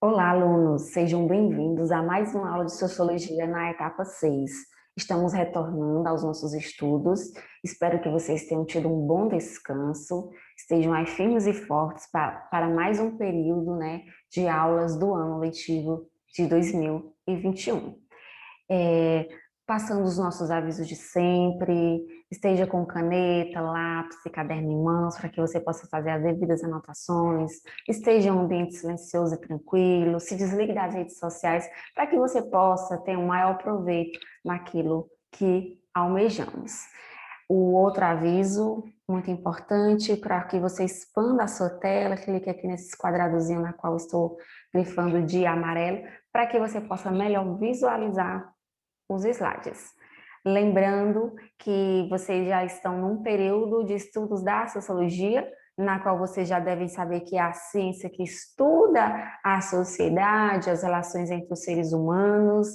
Olá, alunos! Sejam bem-vindos a mais uma aula de Sociologia na etapa 6. Estamos retornando aos nossos estudos. Espero que vocês tenham tido um bom descanso, estejam aí firmes e fortes para mais um período, de aulas do ano letivo de 2021. É, Passando os nossos avisos de sempre, esteja com caneta, lápis e caderno em mãos para que você possa fazer as devidas anotações, esteja em um ambiente silencioso e tranquilo, se desligue das redes sociais para que você possa ter um maior proveito naquilo que almejamos. O outro aviso, muito importante, para que você expanda a sua tela, clique aqui nesse quadradozinho na qual eu estou grifando de amarelo, para que você possa melhor visualizar os slides. Lembrando que vocês já estão num período de estudos da sociologia, na qual vocês já devem saber que é a ciência que estuda a sociedade, as relações entre os seres humanos.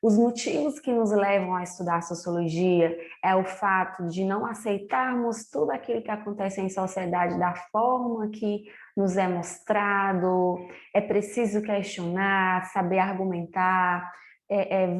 Os motivos que nos levam a estudar a sociologia é o fato de não aceitarmos tudo aquilo que acontece em sociedade da forma que nos é mostrado. É preciso questionar, saber argumentar,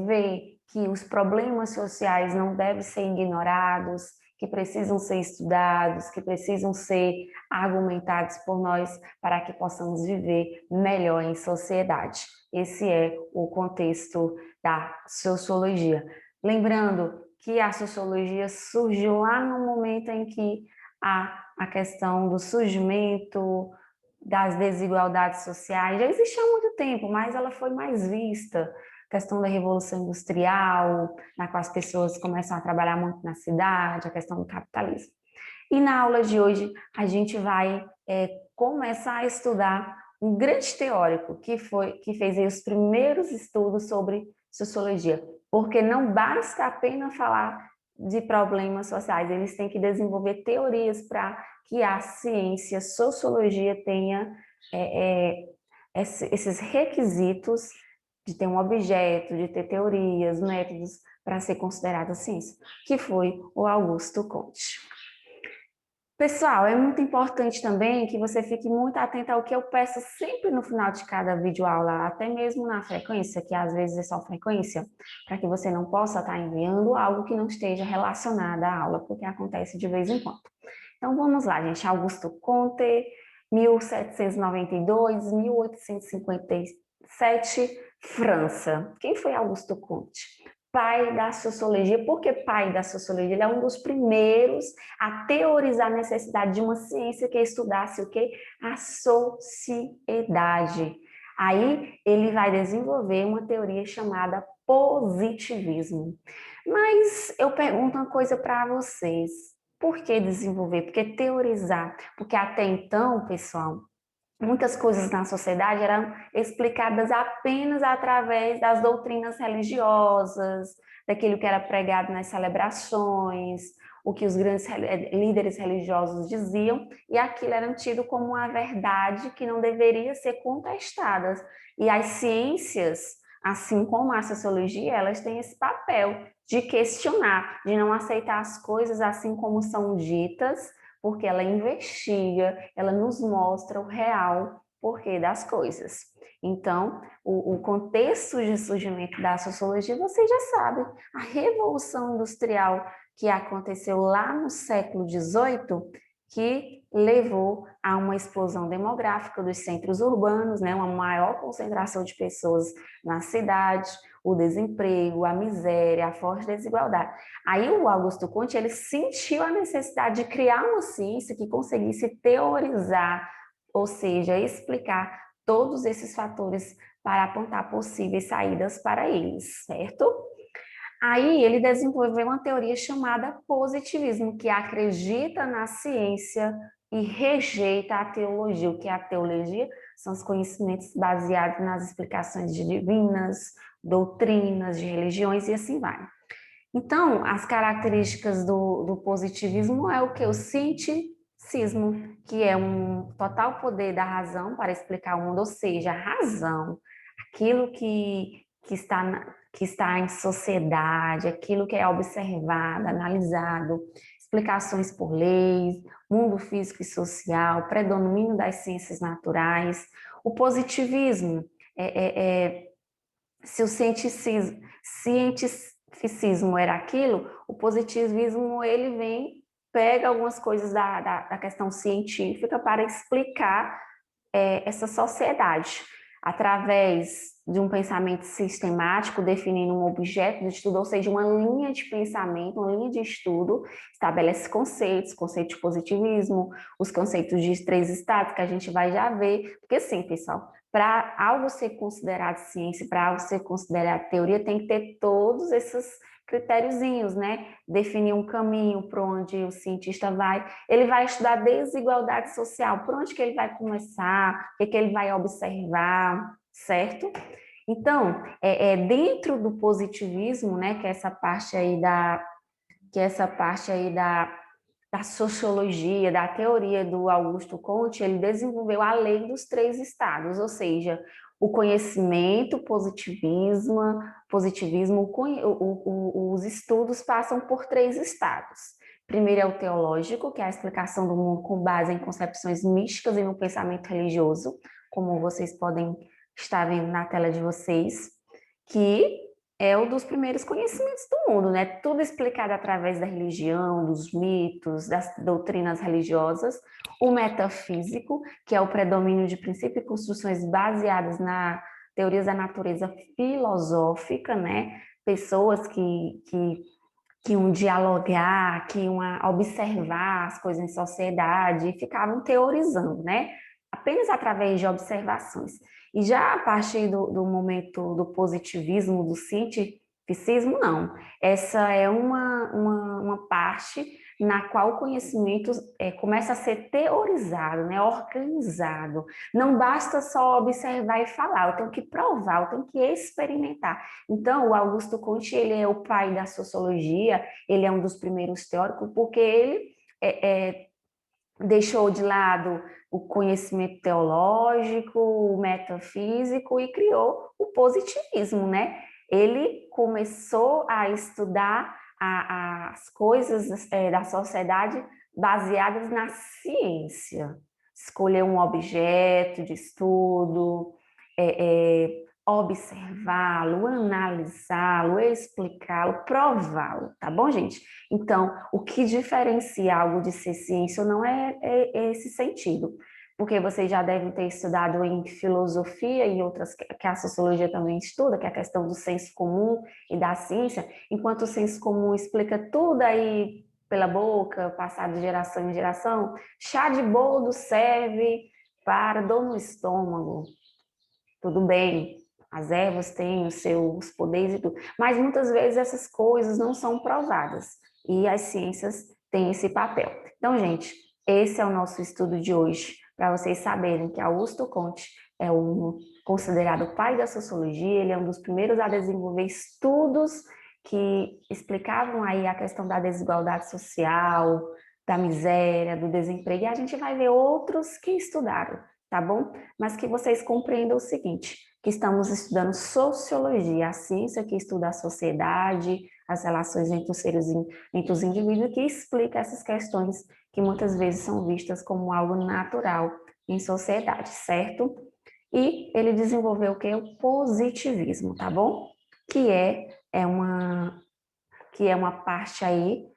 ver que os problemas sociais não devem ser ignorados, que precisam ser estudados, que precisam ser argumentados por nós para que possamos viver melhor em sociedade. Esse é o contexto da sociologia. Lembrando que a sociologia surgiu lá no momento em que a questão do surgimento das desigualdades sociais já existe há muito tempo, mas ela foi mais vista, questão da Revolução Industrial, na qual as pessoas começam a trabalhar muito na cidade, a questão do capitalismo. E na aula de hoje a gente vai começar a estudar um grande teórico que fez aí os primeiros estudos sobre sociologia, porque não basta apenas falar de problemas sociais, eles têm que desenvolver teorias para que a ciência, sociologia tenha esses requisitos de ter um objeto, de ter teorias, métodos para ser considerada ciência, que foi o Augusto Comte. Pessoal, é muito importante também que você fique muito atento ao que eu peço sempre no final de cada videoaula, até mesmo na frequência, que às vezes é só frequência, para que você não possa estar enviando algo que não esteja relacionado à aula, porque acontece de vez em quando. Então vamos lá, gente. Augusto Comte, 1792, 1857, França. Quem foi Augusto Comte? Pai da sociologia. Por que pai da sociologia? Ele é um dos primeiros a teorizar a necessidade de uma ciência que estudasse o quê? A sociedade. Aí ele vai desenvolver uma teoria chamada positivismo. Mas eu pergunto uma coisa para vocês. Por que desenvolver? Por que teorizar? Porque até então, pessoal, muitas coisas na sociedade eram explicadas apenas através das doutrinas religiosas, daquilo que era pregado nas celebrações, o que os grandes líderes religiosos diziam, e aquilo era tido como uma verdade que não deveria ser contestada. E as ciências, assim como a sociologia, elas têm esse papel de questionar, de não aceitar as coisas assim como são ditas, porque ela investiga, ela nos mostra o real porquê das coisas. Então, o contexto de surgimento da sociologia, vocês já sabem, a Revolução Industrial que aconteceu lá no século XVIII, que levou a uma explosão demográfica dos centros urbanos, uma maior concentração de pessoas na cidade, o desemprego, a miséria, a forte desigualdade. Aí o Augusto Comte ele sentiu a necessidade de criar uma ciência que conseguisse teorizar, ou seja, explicar todos esses fatores para apontar possíveis saídas para eles, certo? Aí ele desenvolveu uma teoria chamada positivismo, que acredita na ciência e rejeita a teologia. O que é a teologia? São os conhecimentos baseados nas explicações divinas, doutrinas de religiões e assim vai. Então, as características do positivismo é o que? O cientificismo, que é um total poder da razão para explicar o mundo, ou seja, a razão, aquilo que está em sociedade, aquilo que é observado, analisado, explicações por leis, mundo físico e social, predomínio das ciências naturais. O positivismo se o cientificismo era aquilo, o positivismo ele vem, pega algumas coisas da questão científica para explicar essa sociedade, através de um pensamento sistemático, definindo um objeto de estudo, ou seja, uma linha de pensamento, uma linha de estudo, estabelece conceitos, conceito de positivismo, os conceitos de três estados, que a gente vai já ver, porque assim, pessoal, para algo ser considerado ciência, para algo ser considerado teoria, tem que ter todos esses critériozinhos, né? Definir um caminho para onde o cientista vai. Ele vai estudar desigualdade social, por onde que ele vai começar, o que ele vai observar, certo? Então, dentro do positivismo, né, que é essa parte aí da sociologia, da teoria do Augusto Comte, ele desenvolveu a lei dos três estados, ou seja, o conhecimento, positivismo, os estudos passam por três estados. Primeiro é o teológico, que é a explicação do mundo com base em concepções místicas e no pensamento religioso, como vocês podem estar vendo na tela de vocês, que é um dos primeiros conhecimentos do mundo, né? Tudo explicado através da religião, dos mitos, das doutrinas religiosas. O metafísico, que é o predomínio de princípios e construções baseadas na teorias da natureza filosófica, né? Pessoas que iam dialogar, que iam observar as coisas em sociedade e ficavam teorizando, né? Apenas através de observações. E já a partir do momento do positivismo, do cientificismo, não. Essa é uma parte na qual o conhecimento começa a ser teorizado, né, organizado. Não basta só observar e falar, eu tenho que provar, eu tenho que experimentar. Então, o Augusto Comte, ele é o pai da sociologia, ele é um dos primeiros teóricos, porque ele deixou de lado o conhecimento teológico, o metafísico e criou o positivismo, né? Ele começou a estudar as coisas da sociedade baseadas na ciência. Escolher um objeto de estudo, observá-lo, analisá-lo, explicá-lo, prová-lo, tá bom, gente? Então, o que diferencia algo de ser ciência ou não é esse sentido, porque vocês já devem ter estudado em filosofia e outras que a sociologia também estuda, que é a questão do senso comum e da ciência, enquanto o senso comum explica tudo aí pela boca, passado de geração em geração, chá de boldo serve para dor no estômago, tudo bem, as ervas têm os seus poderes e tudo, mas muitas vezes essas coisas não são provadas e as ciências têm esse papel. Então, gente, esse é o nosso estudo de hoje, para vocês saberem que Augusto Comte é considerado o pai da sociologia, ele é um dos primeiros a desenvolver estudos que explicavam aí a questão da desigualdade social, da miséria, do desemprego, e a gente vai ver outros que estudaram, tá bom? Mas que vocês compreendam o seguinte, que estamos estudando sociologia, a ciência que estuda a sociedade, as relações entre os seres, entre os indivíduos, que explica essas questões que muitas vezes são vistas como algo natural em sociedade, certo? E ele desenvolveu o que? O positivismo, tá bom? Que é uma parte aí,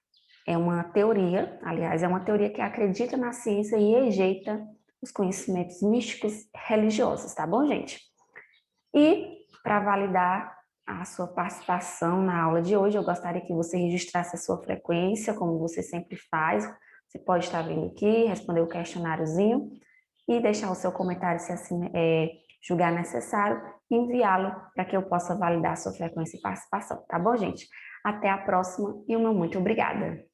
é uma teoria, aliás, é uma teoria que acredita na ciência e rejeita os conhecimentos místicos religiosos, tá bom, gente? E para validar a sua participação na aula de hoje, eu gostaria que você registrasse a sua frequência, como você sempre faz. Você pode estar vindo aqui, responder o questionáriozinho e deixar o seu comentário se assim julgar necessário e enviá-lo para que eu possa validar a sua frequência e participação, tá bom, gente? Até a próxima e o meu muito obrigada.